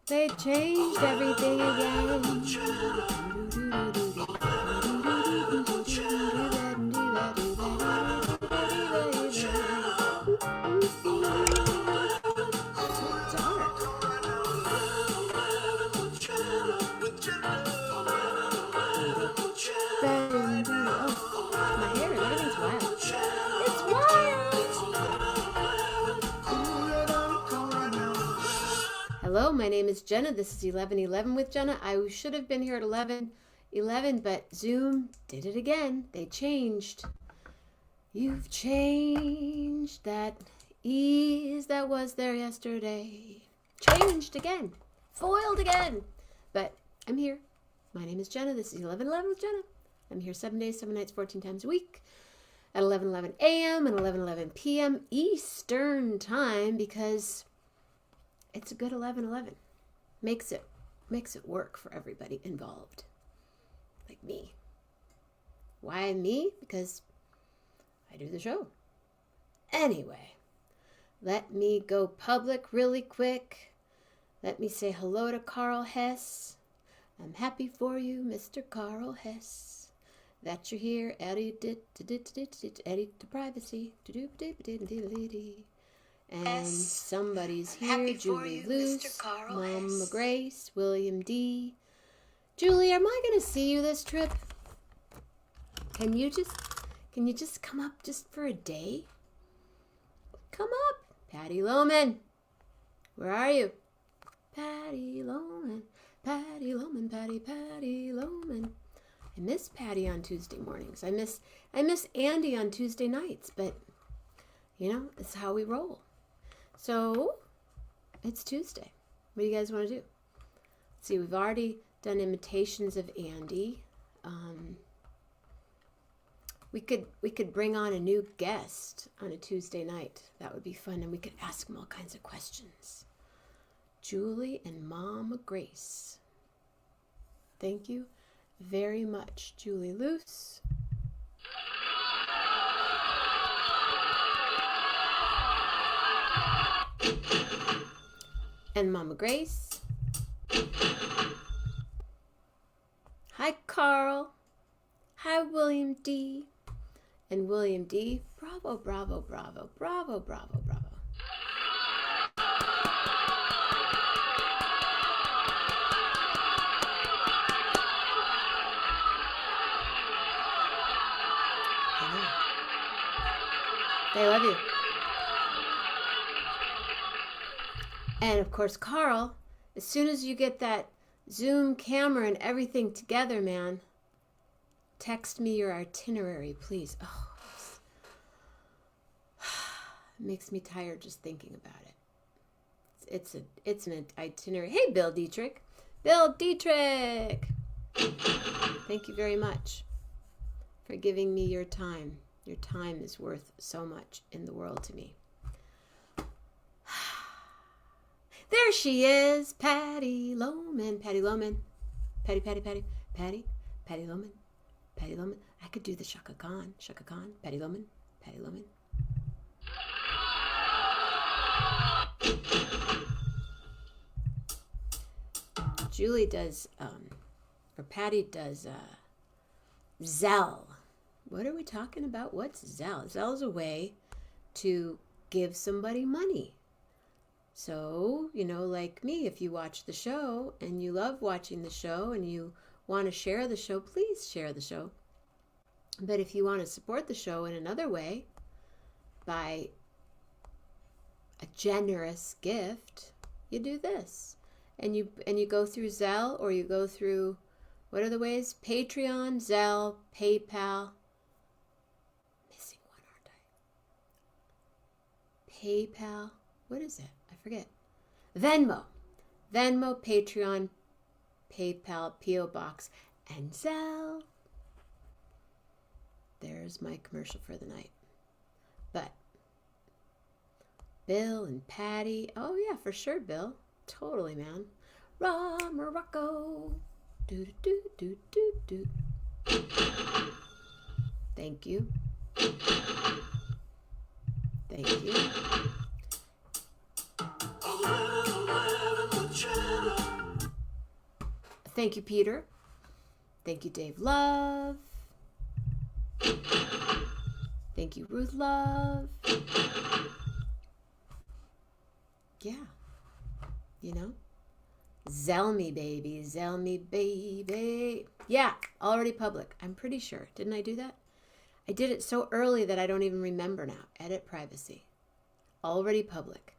They changed everything again. Hello, my name is Jenna. This is 11:11 with Jenna. I should have been here at 11:11, but Zoom did it again. They changed. You've changed that ease that was there yesterday. Changed again. Foiled again. But I'm here. My name is Jenna. This is 11:11 with Jenna. I'm here 7 days, 7 nights, 14 times a week at 11:11 a.m. and 11:11 p.m. Eastern time because it's a good 11:11. Makes it work for everybody involved. Like me. Why me? Because I do the show. Anyway, let me go public really quick. Let me say hello to Carl Hess. I'm happy for you, Mr. Carl Hess, that you're here. Eddie to privacy. And somebody's here. Julie Luce, Mama Grace, William D. Julie, am I going to see you this trip? Can you just come up just for a day? Come up. Patty Loman. Where are you? Patty Loman. Patty Loman. Patty Loman. I miss Patty on Tuesday mornings. I miss Andy on Tuesday nights, but you know, it's how we roll. So, it's Tuesday. What do you guys want to do? Let's see, we've already done imitations of Andy. We could bring on a new guest on a Tuesday night. That would be fun, and we could ask them all kinds of questions. Julie and Mama Grace. Thank you very much, Julie Luce. And Mama Grace. Hi, Carl. Hi, William D. And William D. Bravo, bravo, bravo, bravo, bravo, bravo. They love you. And of course, Carl, as soon as you get that Zoom camera and everything together, man, text me your itinerary, please. Oh, it makes me tired just thinking about it. It's an itinerary. Hey, Bill Dietrich. Bill Dietrich! Thank you very much for giving me your time. Your time is worth so much in the world to me. There she is, Patty Loman. Patty Loman. Patty Loman. Patty Loman. I could do the Shaka Khan. Patty Loman. Patty Loman. Julie does, or Patty does, Zelle. What are we talking about? What's Zelle? Zelle is a way to give somebody money. So, you know, like me, if you watch the show and you love watching the show and you want to share the show, please share the show. But if you want to support the show in another way, by a generous gift, you do this. And you go through Zelle, or you go through, what are the ways? Patreon, Zelle, PayPal. Missing one, aren't I? PayPal. What is it? I forget. Venmo, Patreon, PayPal, P.O. Box, and Zelle. There's my commercial for the night. But Bill and Patty. Oh, yeah, for sure, Bill. Totally, man. Raw Morocco. Do, do, do, do, do, do. Thank you. Thank you. Thank you, Peter. Thank you, Dave Love. Thank you, Ruth Love. Yeah. You know? Zell me, baby. Zell me, baby. Yeah, already public. I'm pretty sure. Didn't I do that? I did it so early that I don't even remember now. Edit privacy. Already public.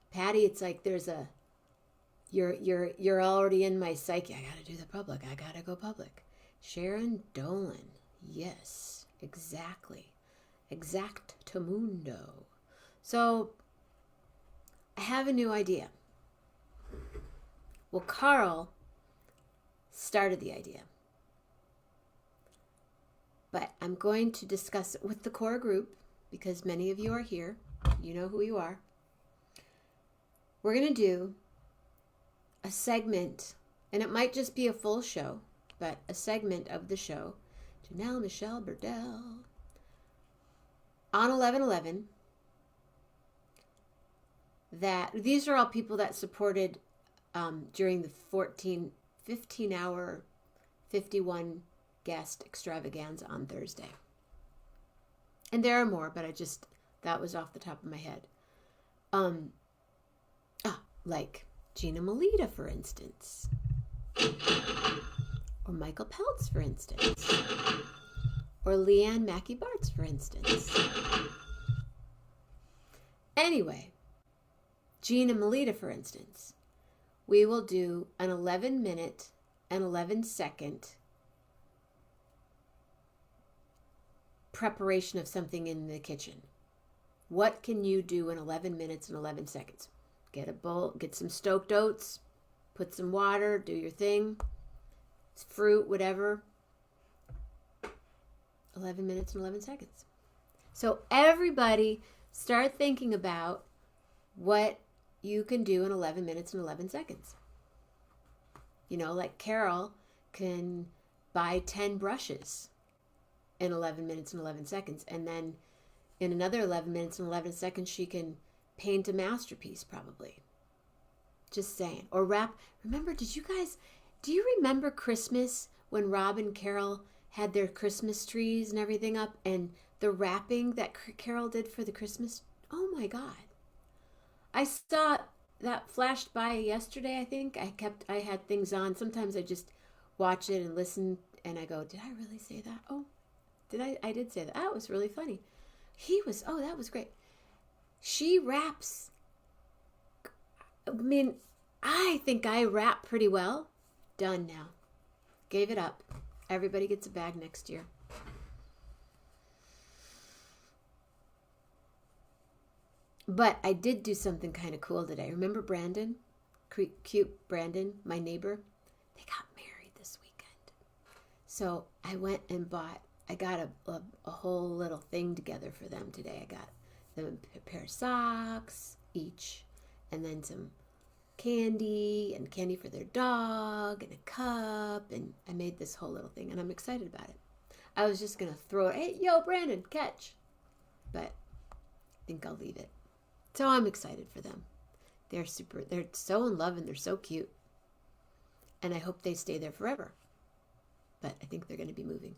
Patty, it's like there's a you're already in my psyche. I gotta do the public. I gotta go public. Sharon Dolan. Yes, exactly. Exactamundo. So I have a new idea. Well, Carl started the idea. But I'm going to discuss it with the core group because many of you are here. You know who you are. We're going to do a segment, and it might just be a full show, but a segment of the show. Janelle Michelle Burdell on 11/11. That these are all people that supported during the 15-hour, 51 guest extravaganza on Thursday. And there are more, but that was off the top of my head. Like Gina Melita, for instance. Or Michael Peltz, for instance. Or Leanne Mackey Bartz, for instance. Anyway, Gina Melita, for instance. We will do an 11-minute and 11-second preparation of something in the kitchen. What can you do in 11 minutes and 11 seconds? Get a bowl, get some stoked oats, put some water, do your thing. It's fruit, whatever. 11 minutes and 11 seconds. So everybody start thinking about what you can do in 11 minutes and 11 seconds. You know, like Carol can buy 10 brushes in 11 minutes and 11 seconds. And then in another 11 minutes and 11 seconds, she can paint a masterpiece, probably. Just saying. Or wrap. Remember, do you remember Christmas when Rob and Carol had their Christmas trees and everything up, and the wrapping that Carol did for the Christmas? Oh my God. I saw that flashed by yesterday, I think. I had things on. Sometimes I just watch it and listen, and I go, did I really say that? Oh, I did say that. That was really funny. That was great. She wraps. I mean, I think I wrap pretty well. Done now. Gave it up. Everybody gets a bag next year. But I did do something kind of cool today. Remember Brandon? Cute Brandon, my neighbor? They got married this weekend. So I went and I got a whole little thing together for them today. I got them a pair of socks each, and then some candy for their dog, and a cup, and I made this whole little thing, and I'm excited about it. I was just going to throw it, hey, yo, Brandon, catch. But I think I'll leave it. So I'm excited for them. They're so in love, and they're so cute. And I hope they stay there forever. But I think they're going to be moving.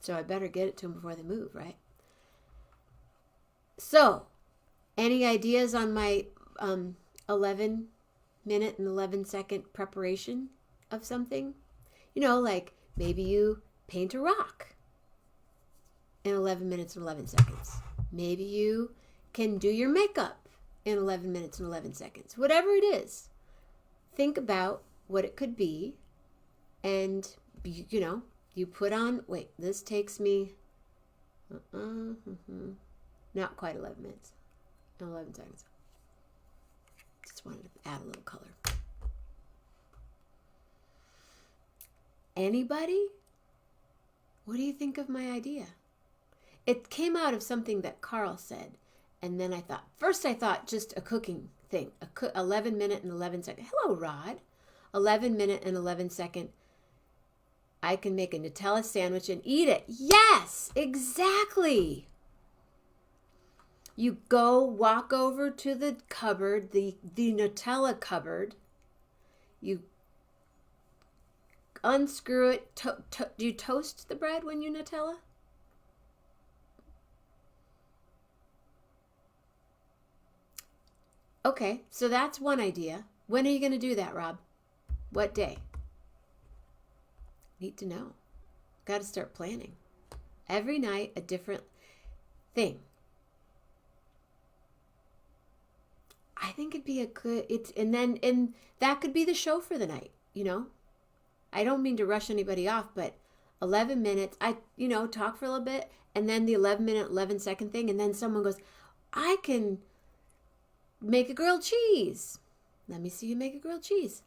So I better get it to them before they move, right? So, any ideas on my 11-minute and 11-second preparation of something? You know, like maybe you paint a rock in 11 minutes and 11 seconds. Maybe you can do your makeup in 11 minutes and 11 seconds. Whatever it is, think about what it could be, and you put on, this takes me not quite 11 minutes and 11 seconds. Just wanted to add a little color. Anybody? What do you think of my idea? It came out of something that Carl said, and then I thought just a cooking thing, 11 minute and 11 second. Hello, Rod. 11 minute and 11 second. I can make a Nutella sandwich and eat it. Yes, exactly. You walk over to the cupboard, the Nutella cupboard. You unscrew it. Do you toast the bread when you Nutella? Okay, so that's one idea. When are you going to do that, Rob? What day? Need to know. Got to start planning. Every night, a different thing. I think it'd be a good, and that could be the show for the night, you know? I don't mean to rush anybody off, but 11 minutes, talk for a little bit, and then the 11-minute, 11-second thing, and then someone goes, I can make a grilled cheese. Let me see you make a grilled cheese.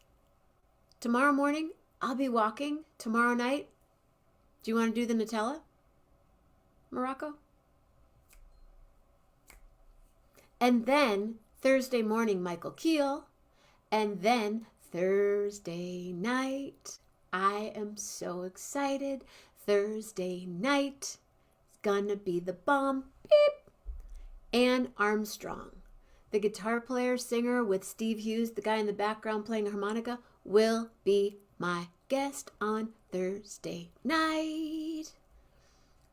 Tomorrow morning, I'll be walking. Tomorrow night, do you want to do the Nutella? Morocco? And then Thursday morning, Michael Keel. And then Thursday night, I am so excited. Thursday night is gonna be the bomb. Beep. Ann Armstrong, the guitar player, singer with Steve Hughes, the guy in the background playing a harmonica, will be my guest on Thursday night.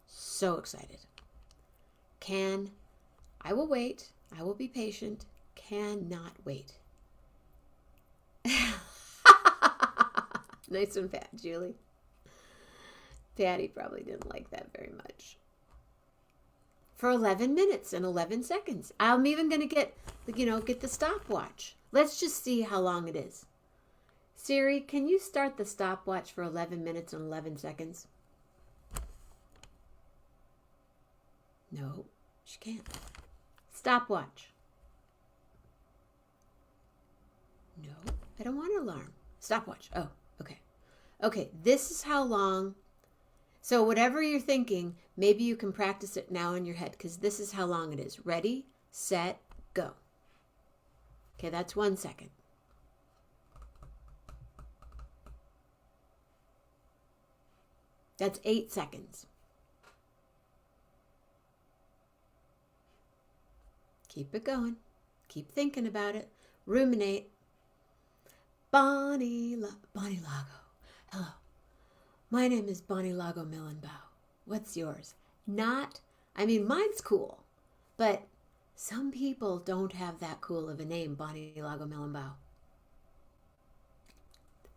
So excited. I will wait. I will be patient. Cannot wait. Nice one, Pat, Julie. Patty probably didn't like that very much. For 11 minutes and 11 seconds. I'm even going to get the stopwatch. Let's just see how long it is. Siri, can you start the stopwatch for 11 minutes and 11 seconds? No, she can't. Stopwatch. No, I don't want an alarm. Stopwatch. Oh, okay. Okay, this is how long. So whatever you're thinking, maybe you can practice it now in your head, because this is how long it is. Ready, set, go. Okay, that's 1 second. That's 8 seconds. Keep it going. Keep thinking about it. Ruminate. Bonnie Lago. Hello. My name is Bonnie Lago Millenbaugh. What's yours? Mine's cool, but some people don't have that cool of a name, Bonnie Lago Millenbaugh.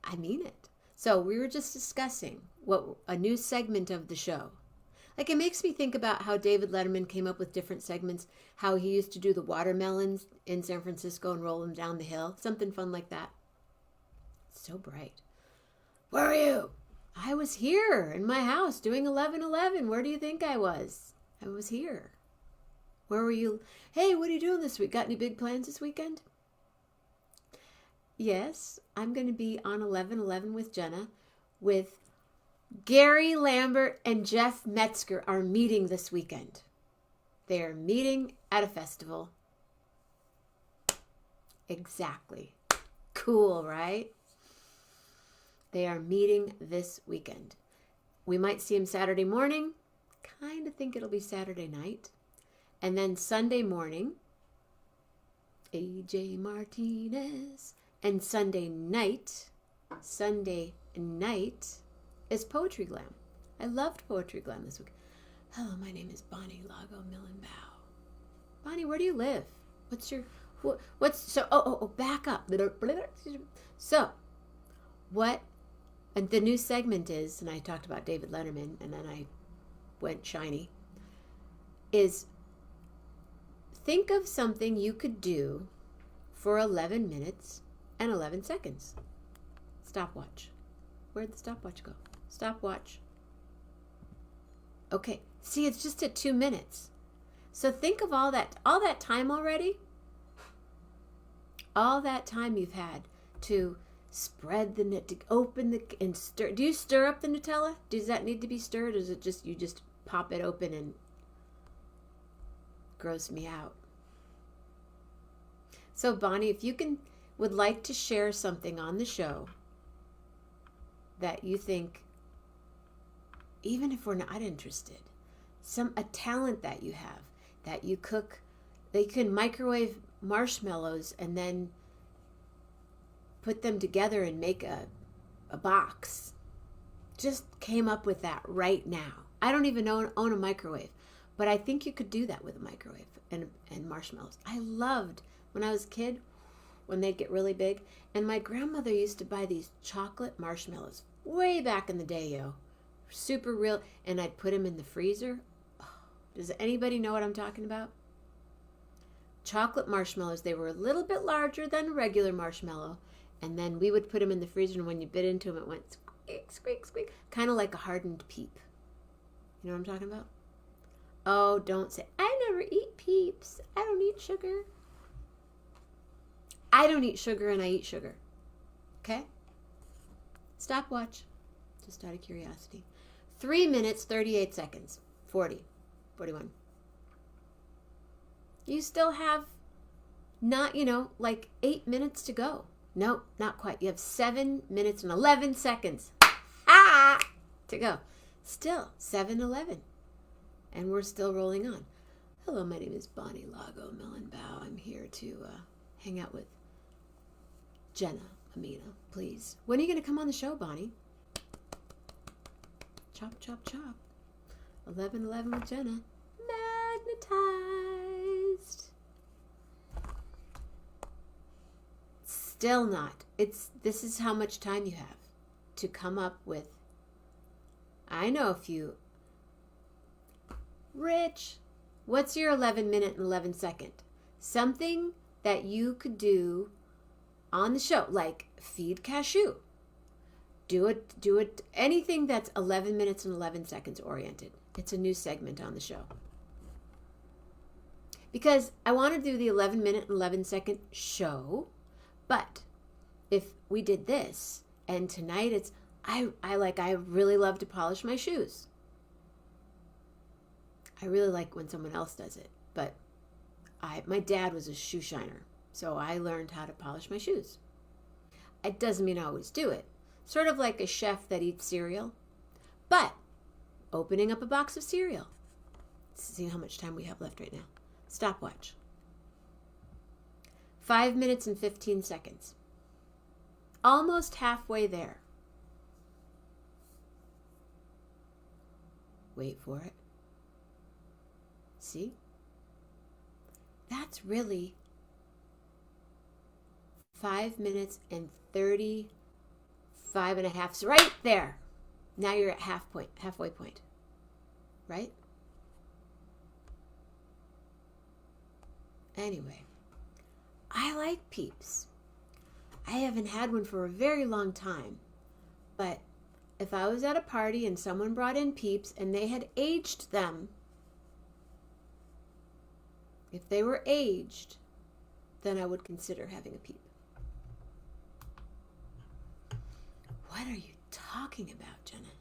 I mean it. So we were just discussing a new segment of the show. Like, it makes me think about how David Letterman came up with different segments, how he used to do the watermelons in San Francisco and roll them down the hill. Something fun like that. So bright. Where are you? I was here in my house doing 11:11. Where do you think I was? I was here. Where were you? Hey, what are you doing this week? Got any big plans this weekend? Yes, I'm going to be on 11:11 with Jenna with Gary Lambert and Jeff Metzger are meeting this weekend. They are meeting at a festival. Exactly. Cool, right? They are meeting this weekend. We might see him Saturday morning. Kind of think it'll be Saturday night. And then Sunday morning, AJ Martinez. And Sunday night is Poetry Glam. I loved Poetry Glam this week. Hello, my name is Bonnie Lago Millenbaugh. Bonnie, where do you live? Back up. So, what the new segment is, and I talked about David Letterman, and then I went shiny, is think of something you could do for 11 minutes and 11 seconds. Stopwatch. Where'd the stopwatch go? Stopwatch. Okay. See, it's just at 2 minutes. So think of all that time already. All that time you've had to spread to open and stir. Do you stir up the Nutella? Does that need to be stirred, or is it just you just pop it open and gross me out? So Bonnie, if you would like to share something on the show that you think, even if we're not interested, a talent that you have, that you cook, that you can microwave marshmallows and then put them together and make a box just came up with that right now. I don't even own a microwave, but I think you could do that with a microwave and marshmallows. I loved when I was a kid when they'd get really big. And my grandmother used to buy these chocolate marshmallows way back in the day, yo. Super real. And I'd put them in the freezer. Oh, does anybody know what I'm talking about? Chocolate marshmallows. They were a little bit larger than a regular marshmallow. And then we would put them in the freezer, and when you bit into them, it went squeak, squeak, squeak. Kind of like a hardened Peep. You know what I'm talking about? Oh, don't say, I never eat Peeps. I don't eat sugar. I don't eat sugar, and I eat sugar. Okay? Stopwatch. Just out of curiosity. 3 minutes, 38 seconds. 40. 41. You still have not, like 8 minutes to go. No, not quite. You have 7 minutes and 11 seconds. To go. Still, 7:11. And we're still rolling on. Hello, my name is Bonnie Lago Mellenbaugh. I'm here to hang out with Jenna Mammina, please. When are you going to come on the show, Bonnie? Chop, chop, chop. 11:11 with Jenna. Magnetized. Still not. This is how much time you have to come up with. I know a few. Rich, what's your 11 minute and 11 second? Something that you could do on the show, like feed cashew. Do it, anything that's 11 minutes and 11 seconds oriented. It's a new segment on the show. Because I want to do the 11 minute and 11 second show, but if we did this, and tonight it's, I really love to polish my shoes. I really like when someone else does it, but my dad was a shoe shiner, so I learned how to polish my shoes. It doesn't mean I always do it. Sort of like a chef that eats cereal, but opening up a box of cereal. Let's see how much time we have left right now. Stopwatch. 5 minutes and 15 seconds. Almost halfway there. Wait for it. See? That's really 5 minutes and 35 and a half. So right there. Now you're at halfway point. Right? Anyway, I like Peeps. I haven't had one for a very long time, but if I was at a party and someone brought in Peeps and they had aged them, if they were aged, then I would consider having a Peep. What are you talking about, Jenna?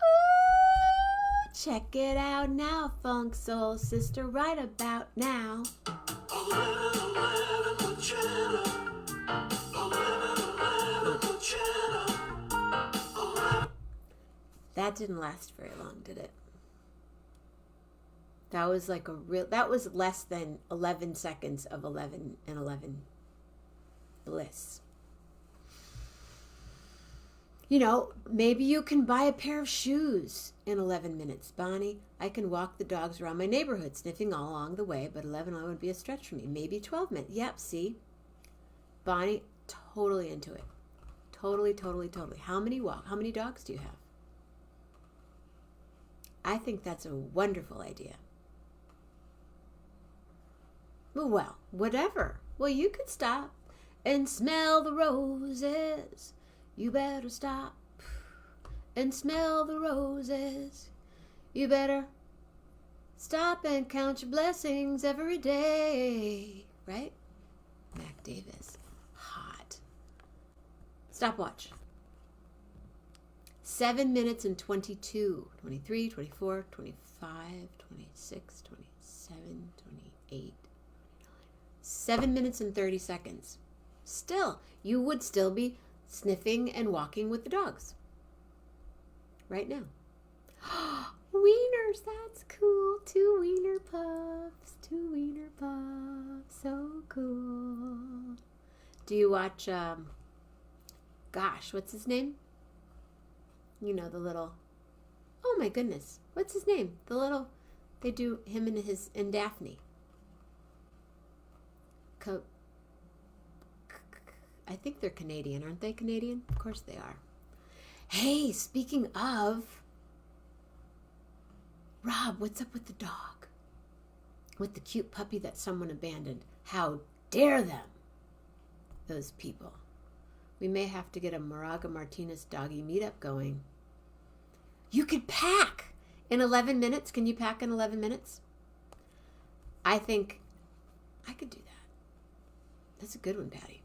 Ooh, check it out now, Funk Soul Sister, right about now. That didn't last very long, did it? That was like that was less than 11 seconds of 11 and 11 bliss. Maybe you can buy a pair of shoes in 11 minutes, Bonnie. I can walk the dogs around my neighborhood, sniffing all along the way, but 11 would be a stretch for me. Maybe 12 minutes. Yep, see? Bonnie, totally into it. Totally, totally, totally. How many dogs do you have? I think that's a wonderful idea. Well, whatever. Well, you could stop and smell the roses. You better stop and smell the roses. You better stop and count your blessings every day. Right? Mac Davis. Hot. Stopwatch. 7 minutes and 22, 23, 24, 25, 26, 27, 28. 7 minutes and 30 seconds. Still, you would still be sniffing and walking with the dogs. Right now. Wieners, that's cool. 2 wiener puffs. 2 wiener puffs. So cool. Do you watch, what's his name? You know, the little, oh my goodness, what's his name? The little, they do him and Daphne. I think they're Canadian. Aren't they Canadian? Of course they are. Hey, speaking of, Rob, what's up with the dog? With the cute puppy that someone abandoned. How dare them, those people. We may have to get a Moraga Martinez doggy meetup going. You could pack in 11 minutes. Can you pack in 11 minutes? I think I could do that. That's a good one, Patty.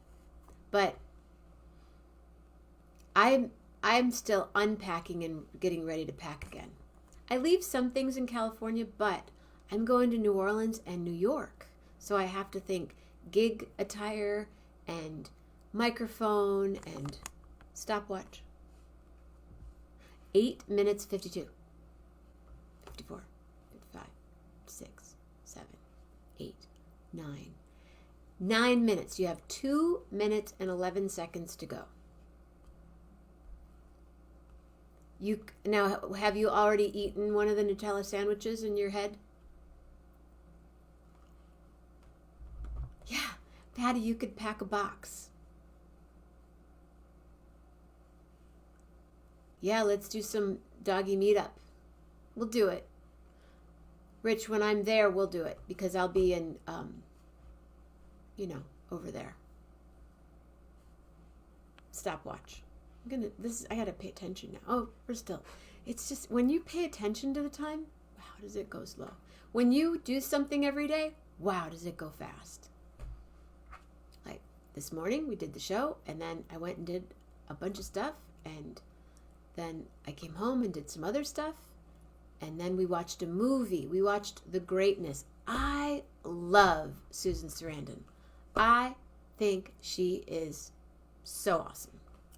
But I'm still unpacking and getting ready to pack again. I leave some things in California, but I'm going to New Orleans and New York. So I have to think gig attire and microphone and stopwatch. 8 minutes 52. 54, 55, 6, 7, 8, 9. 9 minutes. You have 2 minutes and 11 seconds to go. Now, have you already eaten one of the Nutella sandwiches in your head? Yeah, Patty, you could pack a box. Yeah, let's do some doggy meetup. We'll do it. Rich, when I'm there, we'll do it because I'll be in, over there. Stopwatch. I gotta pay attention now. Oh, we're still. It's just when you pay attention to the time, wow, does it go slow. When you do something every day, wow, does it go fast. Like this morning, we did the show, and then I went and did a bunch of stuff, and then I came home and did some other stuff, and then we watched a movie. We watched The Greatness. I love Susan Sarandon. I think she is so awesome.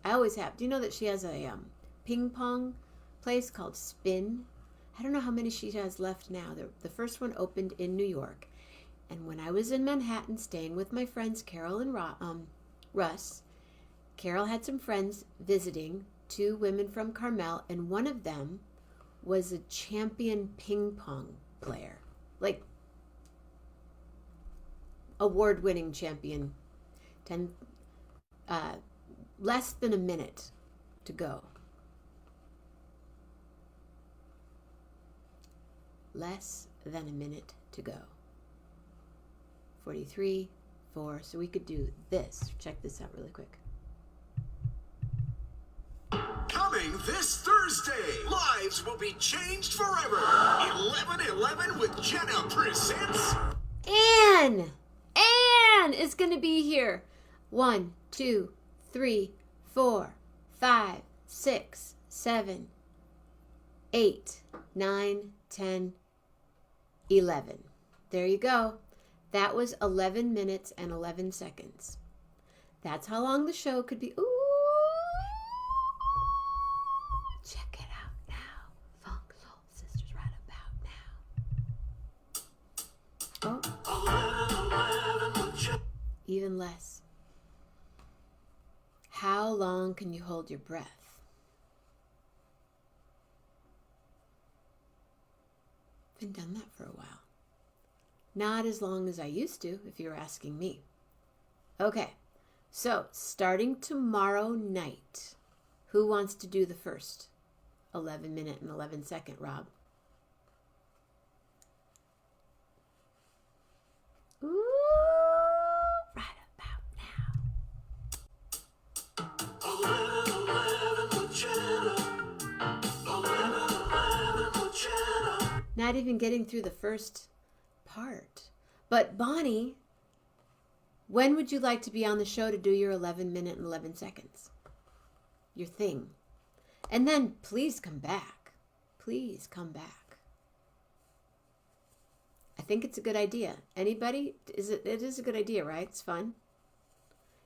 I always have. Do you know that she has a ping pong place called Spin? I don't know how many she has left now. The first one opened in New York. And when I was in Manhattan staying with my friends Carol and Russ, Carol had some friends visiting, 2 women from Carmel, and one of them was a champion ping pong player. Like, award-winning champion. Less than a minute to go. Less than a minute to go. 43, 4. So we could do this. Check this out really quick. Coming this Thursday, lives will be changed forever. 11/11 with Jenna presents. Anne is going to be here. 1, 2, 3, 4, 5, 6, 7, 8, 9, 10, 11. There you go. That was 11 minutes and 11 seconds. That's how long the show could be. Ooh. Check it out now. Funk Soul Sisters right about now. Oh. Even less. How long can you hold your breath? I've done that for a while. Not as long as I used to, if you're asking me. Okay, so starting tomorrow night, who wants to do the first 11 minute and 11 second, Rob? Ooh, right about now. Not even getting through the first part. But Bonnie, when would you like to be on the show to do your 11 minute and 11 seconds? Your thing. And then please come back. Please come back. I think it's a good idea. Anybody? It is a good idea, right? It's fun.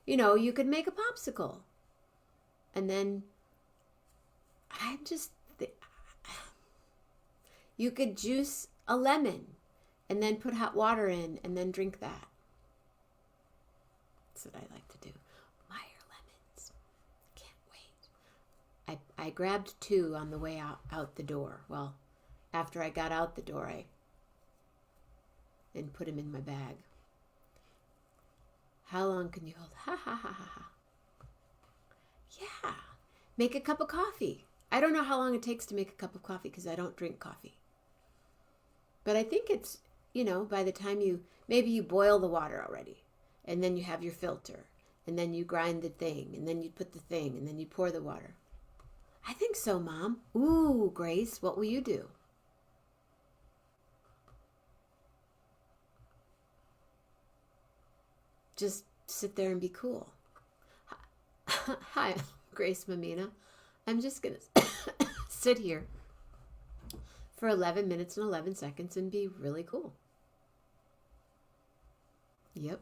You know, you could make a popsicle. And then you could juice a lemon and then put hot water in and then drink that. That's what I like to do. Meyer lemons. Can't wait. I grabbed 2 on the way out the door. Well, after I got out the door, and put them in my bag. How long can you hold? Ha ha ha ha ha. Yeah. Make a cup of coffee. I don't know how long it takes to make a cup of coffee because I don't drink coffee. But I think it's, by the time maybe you boil the water already, and then you have your filter, and then you grind the thing, and then you put the thing, and then you pour the water. I think so, Mom. Ooh, Grace, what will you do? Just sit there and be cool. Hi, Grace Mammina. I'm just going to sit here for 11 minutes and 11 seconds and be really cool. Yep,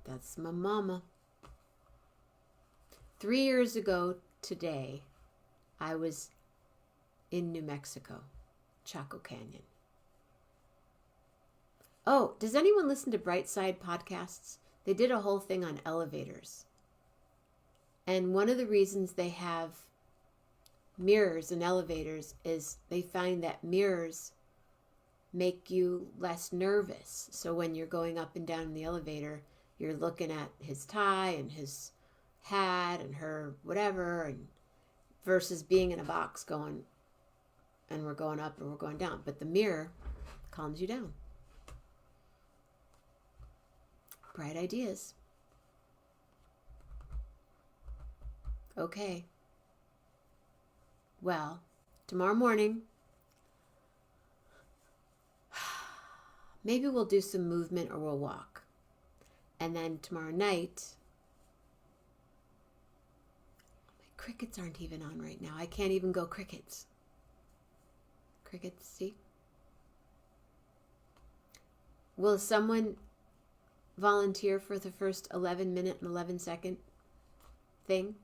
that's my mama. 3 years ago today, I was in New Mexico, Chaco Canyon. Oh, does anyone listen to Brightside podcasts? They did a whole thing on elevators. And one of the reasons they have mirrors in elevators is they find that mirrors make you less nervous. So when you're going up and down in the elevator, you're looking at his tie and his hat and her whatever, and versus being in a box going, and we're going up or we're going down. But the mirror calms you down. Bright ideas. Okay. Well, tomorrow morning, maybe we'll do some movement or we'll walk. And then tomorrow night, my crickets aren't even on right now. I can't even go crickets. Crickets, see? Will someone volunteer for the first 11-minute and 11-second thing?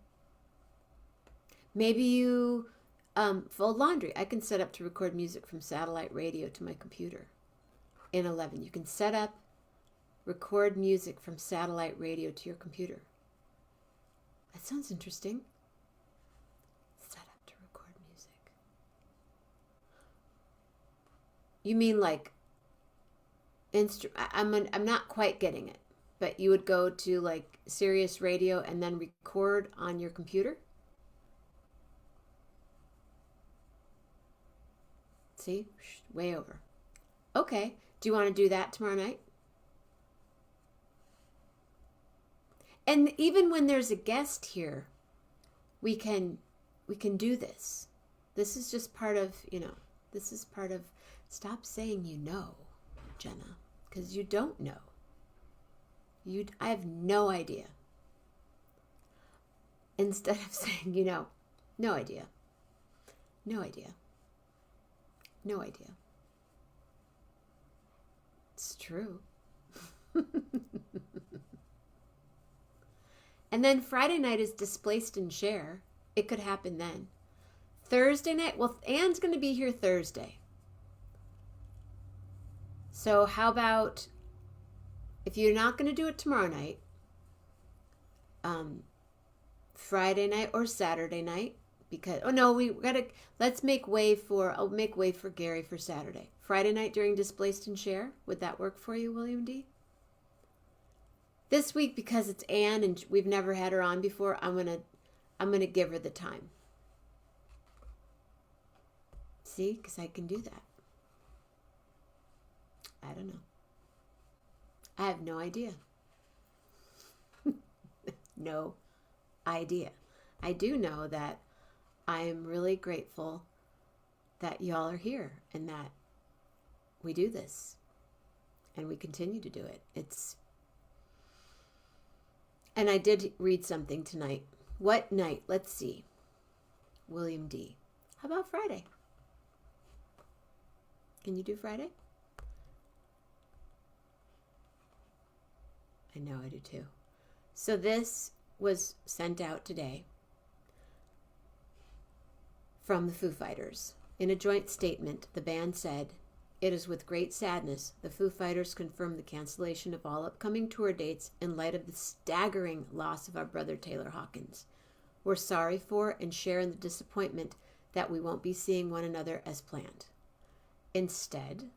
Maybe you fold laundry. I can set up to record music from satellite radio to my computer in 11. You can set up, record music from satellite radio to your computer. That sounds interesting. Set up to record music. You mean like I'm not quite getting it, but you would go to like Sirius Radio and then record on your computer? See? Way over. Okay. Do you want to do that tomorrow night? And even when there's a guest here, we can do this. This is just part of, this is part of, stop saying Jenna, because you don't know. I have no idea. Instead of saying, no idea. No idea. No idea. It's true. And then Friday night is displaced and share. It could happen then. Thursday night, well, Anne's going to be here Thursday. So how about, if you're not going to do it tomorrow night, Friday night or Saturday night, because, let's make way for, I'll make way for Gary for Saturday. Friday night during Displaced and Share, would that work for you, William D? This week, because it's Anne and we've never had her on before, I'm gonna give her the time. See, because I can do that. I don't know. I have no idea. No idea. I do know that I am really grateful that y'all are here and that we do this and we continue to do it. And I did read something tonight. What night? Let's see. William D. How about Friday? Can you do Friday? I know I do too. So this was sent out today from the Foo Fighters. In a joint statement, the band said, "It is with great sadness the Foo Fighters confirm the cancellation of all upcoming tour dates in light of the staggering loss of our brother Taylor Hawkins. we're sorry for and share in the disappointment that we won't be seeing one another as planned. Instead,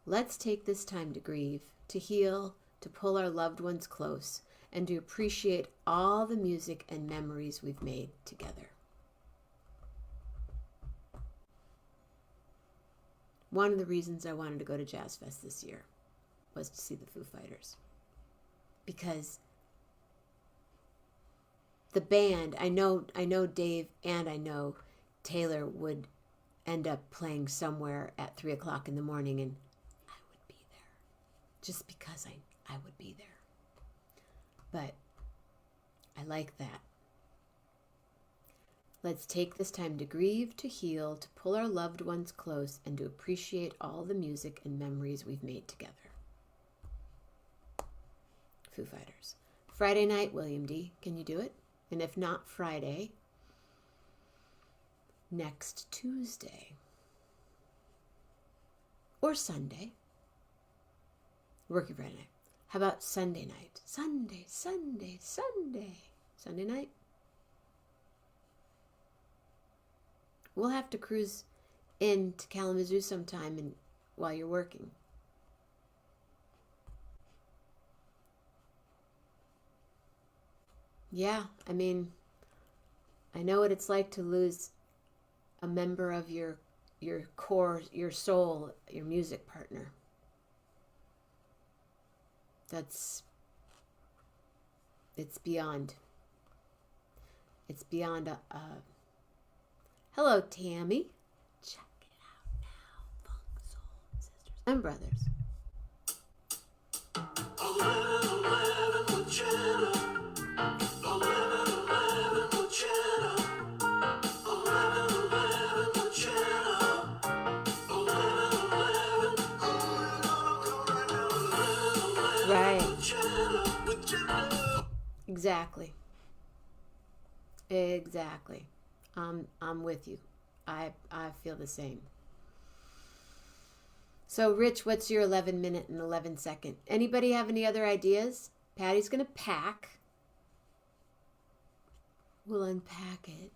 let's take this time to grieve, to heal, to pull our loved ones close, and to appreciate all the music and memories we've made together. One of the reasons I wanted to go to Jazz Fest this year was to see the Foo Fighters. Because the band, I know Dave and I know Taylor would end up playing somewhere at 3 o'clock in the morning, and I would be there. Just because I would be there. But I like that. Let's take this time to grieve, to heal, to pull our loved ones close, and to appreciate all the music and memories we've made together. Foo Fighters. Friday night, William D. Can you do it? And if not Friday, next Tuesday. Or Sunday. Working Friday night. How about Sunday night? Sunday night? We'll have to cruise in to Kalamazoo sometime while you're working. Yeah, I mean, I know what it's like to lose a member of your core, your soul, your music partner. It's beyond. It's beyond hello, Tammy. Check it out now, Funk Soul Sisters and Brothers. 11 with Jenna. 11 with Jenna. 11 with Jenna. 11 Right. with Jenna. Exactly. I'm with you. I feel the same. So, Rich, what's your 11 minute and 11 second? Anybody have any other ideas? Patty's going to pack. We'll unpack it.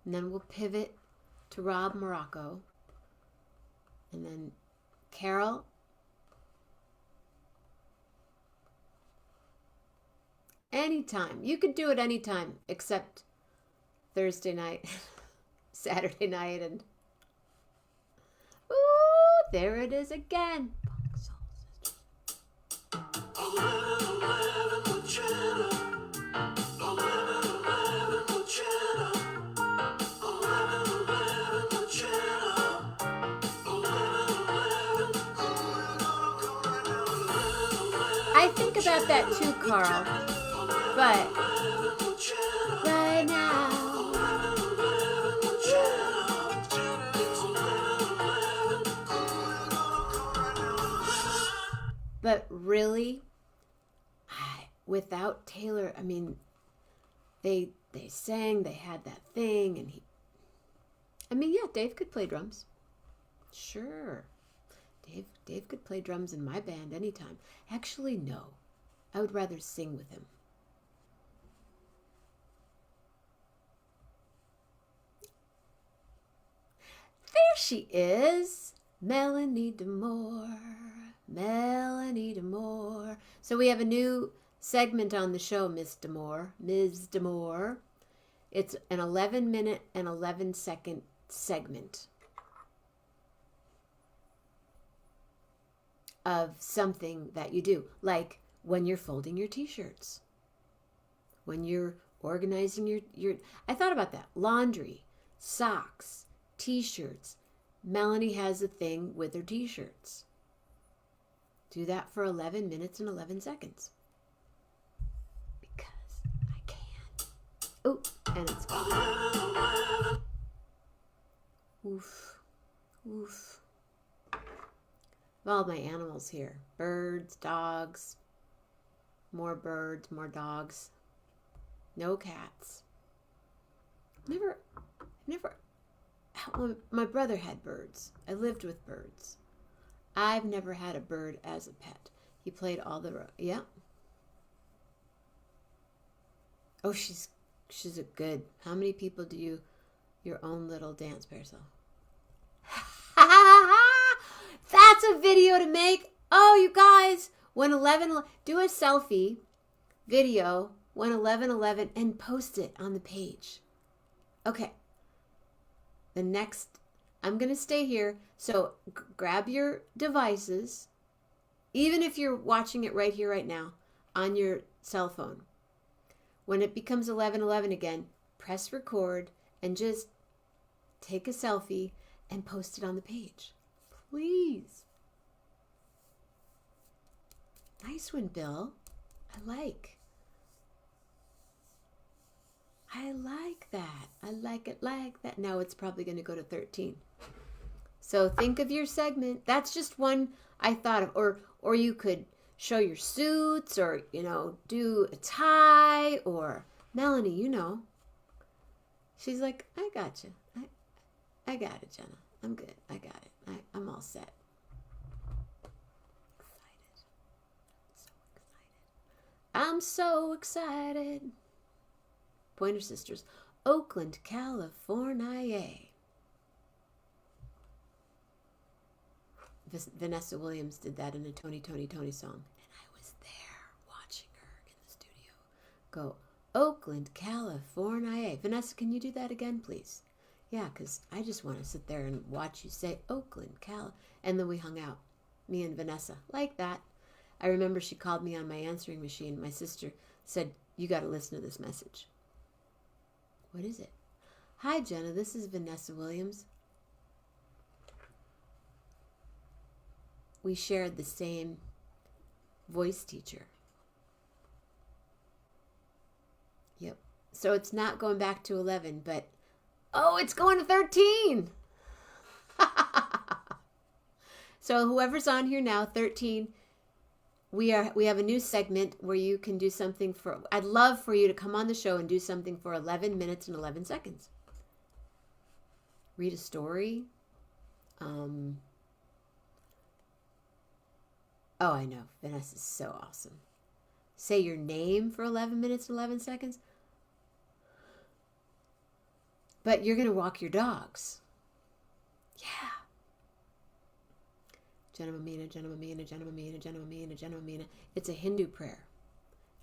And then we'll pivot to Rob Morocco. And then Carol. Anytime. You could do it anytime except Thursday night, Saturday night, and ooh, there it is again. 11 with Jenna. 11 with Jenna. 11 with Jenna. 11. I think about that too, Carl. But right now, but really, without Taylor, I mean, they sang, they had that thing, and yeah, Dave could play drums. Sure. Dave could play drums in my band anytime. Actually, no. I would rather sing with him. There she is. Melanie D'Amore. So we have a new segment on the show, Ms. D'Amore. It's an 11 minute and 11 second segment of something that you do, like when you're folding your t-shirts, when you're organizing your I thought about that. Laundry, socks, t-shirts. Melanie has a thing with her t-shirts. Do that for 11 minutes and 11 seconds. Because I can. Oh, and it's gone. Oof. All my animals here. Birds, dogs. More birds, more dogs. No cats. Never. My brother had birds. I lived with birds. I've never had a bird as a pet. He played all the... Yeah. Oh, she's a good. How many people do you your own little dance parasol? That's a video to make. Oh, you guys, when 11 do a selfie video when 11:11 and post it on the page. Okay. The next I'm going to stay here. So grab your devices, even if you're watching it right here, right now, on your cell phone. When it becomes 11:11 again, press record and just take a selfie and post it on the page. Please. Nice one, Bill. I like that. I like it like that. Now it's probably going to go to 13. So think of your segment. That's just one I thought of. Or you could show your suits, or, do a tie, or Melanie, She's like, I got you. I got it, Jenna. I'm good. I got it. I'm all set. I'm so excited. Pointer Sisters, Oakland, California. Vanessa Williams did that in a Tony song. And I was there watching her in the studio. Go, Oakland, California. Vanessa, can you do that again, please? Yeah, because I just want to sit there and watch you say Oakland, Cal. And then we hung out, me and Vanessa, like that. I remember she called me on my answering machine. My sister said, you got to listen to this message. What is it? Hi, Jenna. This is Vanessa Williams. We shared the same voice teacher. Yep. So it's not going back to 11, but, oh, it's going to 13. So whoever's on here now, 13, we have a new segment where you can do something for, I'd love for you to come on the show and do something for 11 minutes and 11 seconds. Read a story. Oh, I know. Vanessa's so awesome. Say your name for 11 minutes and 11 seconds. But you're going to walk your dogs. Yeah. Jenna Mammina, Jenna Mammina, Jenna Mammina, Jenna Mammina, Jenna Mammina. It's a Hindu prayer.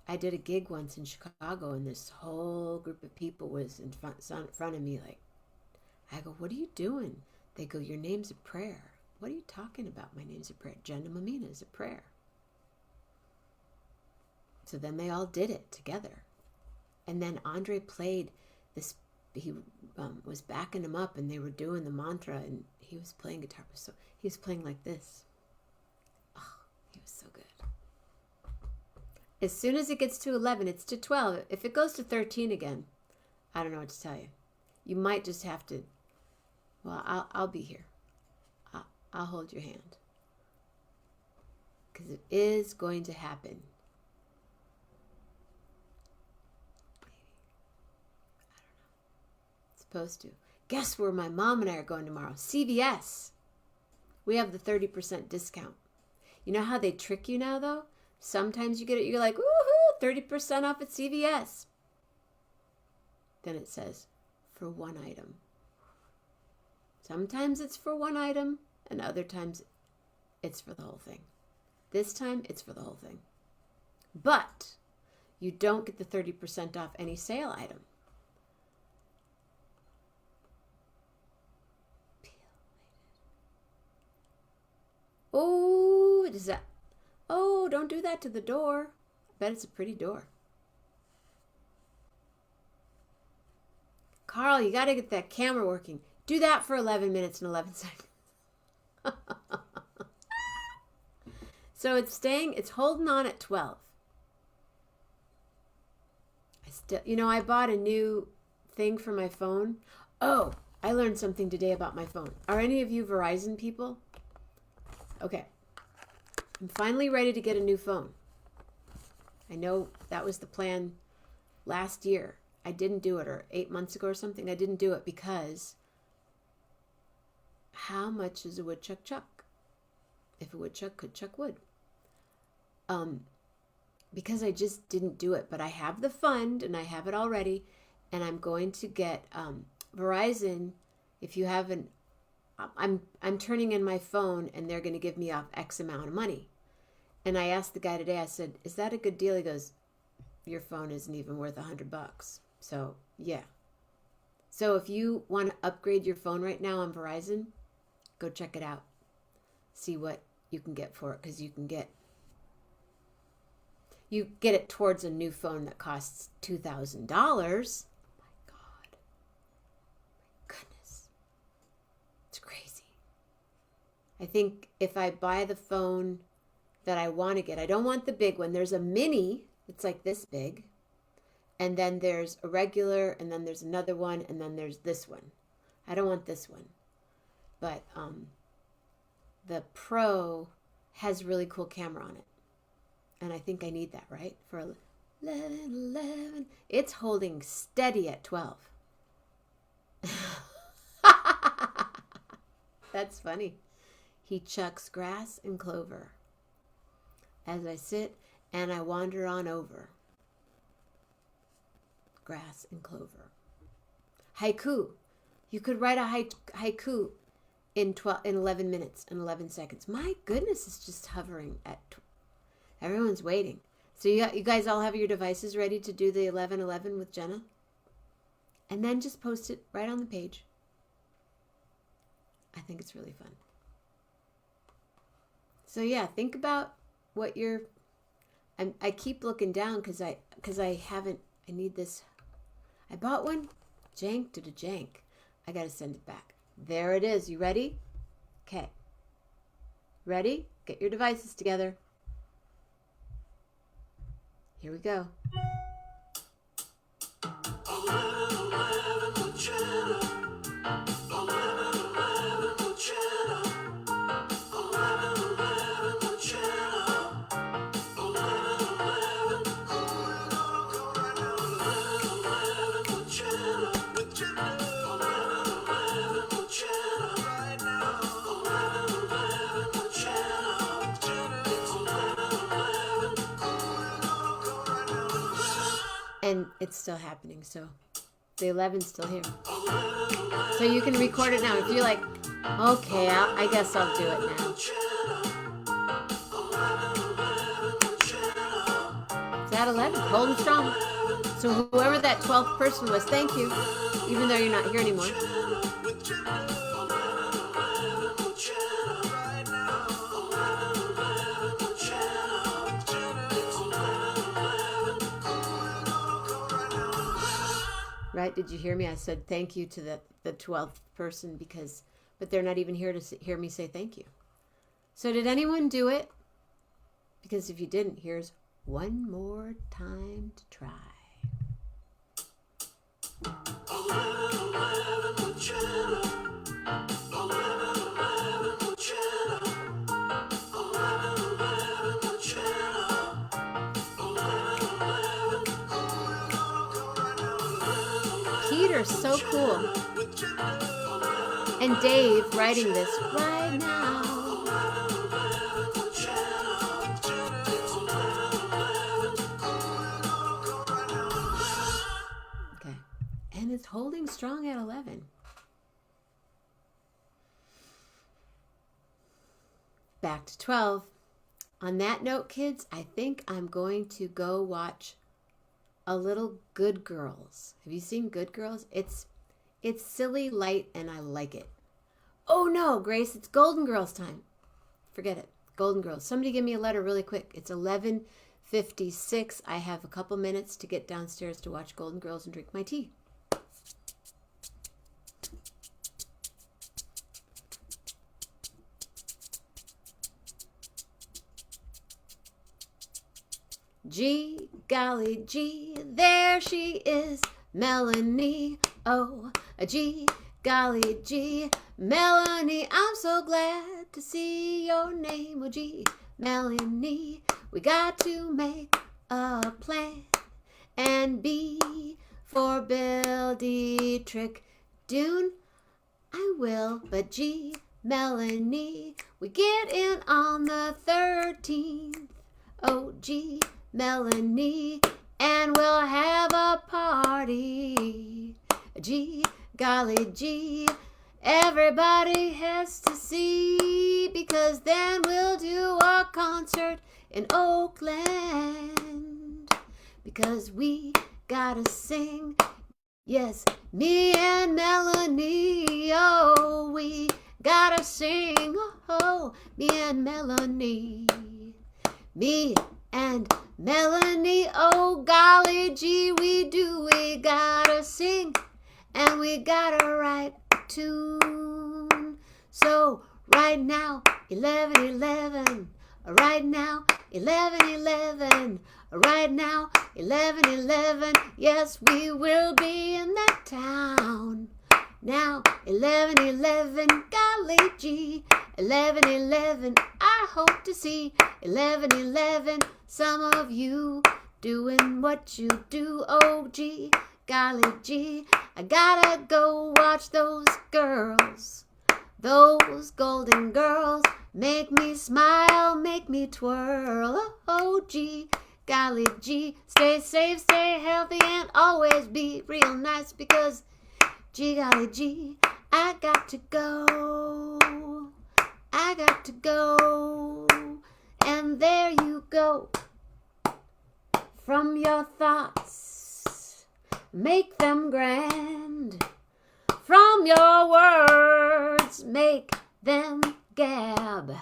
I did a gig once in Chicago, and this whole group of people was in front of me. Like, I go, what are you doing? They go, your name's a prayer. What are you talking about? My name's a prayer. Jenna Mammina is a prayer. So then they all did it together. And then Andre played this. He was backing him up, and they were doing the mantra, and he was playing guitar. So he was playing like this. Oh, he was so good. As soon as it gets to 11, it's to 12. If it goes to 13 again, I don't know what to tell you. You might just have to, well, I'll be here. I'll hold your hand. Because it is going to happen. Supposed to. Guess where my mom and I are going tomorrow? CVS. We have the 30% discount. You know how they trick you now, though? Sometimes you get it, you're like, woohoo, 30% off at CVS. Then it says, for one item. Sometimes it's for one item, and other times it's for the whole thing. This time, it's for the whole thing. But you don't get the 30% off any sale item. Oh, does that? Oh, don't do that to the door. I bet it's a pretty door. Carl, you got to get that camera working. Do that for 11 minutes and 11 seconds. So it's holding on at 12. I bought a new thing for my phone. Oh, I learned something today about my phone. Are any of you Verizon people? Okay. I'm finally ready to get a new phone. I know that was the plan last year. I didn't do it, or 8 months ago or something. I didn't do it because how much is a woodchuck chuck? If a woodchuck could chuck wood. because I just didn't do it. But I have the fund and I have it already. And I'm going to get Verizon. If you haven't, I'm turning in my phone and they're going to give me off X amount of money. And I asked the guy today, I said, is that a good deal? He goes, your phone isn't even worth $100. So yeah. So if you want to upgrade your phone right now on Verizon, go check it out. See what you can get for it, because you get it towards a new phone that costs $2,000. Oh my God. Goodness. It's crazy. I think if I buy the phone that I want to get, I don't want the big one. There's a mini that's like this big. And then there's a regular, and then there's another one, and then there's this one. I don't want this one. But the Pro has really cool camera on it. And I think I need that, right? For 11. It's holding steady at 12. That's funny. He chucks grass and clover as I sit and I wander on over. Grass and clover. Haiku. You could write a haiku in 11 minutes and 11 seconds. My goodness, it's just hovering at. Everyone's waiting. So you guys all have your devices ready to do the 11:11 with Jenna, and then just post it right on the page. I think it's really fun. So yeah, think about what you're. I keep looking down because I haven't. I need this. I bought one. Jank to the jank. I got to send it back. There it is. You ready? Okay. Ready? Get your devices together. Here we go. 11:11 with Jenna. 11:11 with Jenna. 11:11 with Jenna. 11:11. Go right now. 11:11 with Jenna. With Jenna. 11:11 with Jenna. Right now. 11:11 with Jenna. Jenna. It's 11:11. Go right now. And it's still happening, so the 11's still here. So you can record it now. If you're like, okay, I guess I'll do it now. It's at 11, holding strong. So whoever that 12th person was, thank you, even though you're not here anymore. Right? Did you hear me? I said thank you to the 12th person but they're not even here to hear me say thank you. So did anyone do it? Because if you didn't, here's one more time to try. 11:11 with Jenna. 11:11 with Jenna. 11:11 with Jenna. 11:11. Go right now. Peter's so cool. And Dave writing this right now. Okay. And it's holding strong at 11. Back to 12. On that note, kids, I think I'm going to go watch a little Good Girls. Have you seen Good Girls? It's silly, light, and I like it. Oh no, Grace, it's Golden Girls time. Forget it. Golden Girls. Somebody give me a letter really quick. It's 11:56. I have a couple minutes to get downstairs to watch Golden Girls and drink my tea. Gee, golly gee, there she is, Melanie. Oh, gee, golly gee, Melanie, I'm so glad to see your name. Oh, gee, Melanie, we got to make a plan and be for Bill Dietrich Dune. I will, but gee, Melanie, we get in on the 13th. Oh, gee, Melanie, and we'll have a party. G, golly gee, everybody has to see, because then we'll do a concert in Oakland, because we gotta sing. Yes, me and Melanie, oh, we gotta sing, oh, me and Melanie. Me and Melanie, oh, golly gee, we gotta sing, and we gotta write a tune. So, right now, 11:11, right now, 11:11, right now, 11:11, yes, we will be in that town. Now, 11:11, golly gee, 11:11, I hope to see 11:11, some of you doing what you do. Oh gee, golly gee, I gotta go watch those girls. Those golden girls make me smile, make me twirl. Oh gee, golly gee, stay safe, stay healthy, and always be real nice, because gee, golly gee, I got to go. I got to go. And there you go. From your thoughts, make them grand. From your words, make them gab.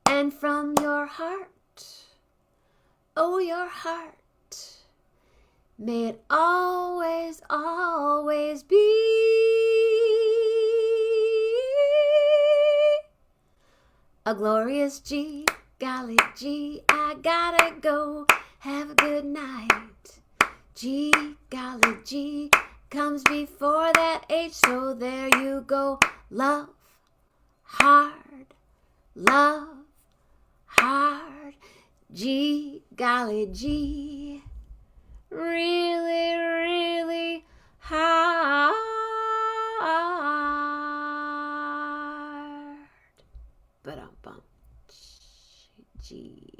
And from your heart, oh, your heart, may it always, always be a glorious G, golly gee, I gotta go, have a good night. G, golly gee, comes before that H, so there you go. Love hard, G, golly gee, really, really hard. But G.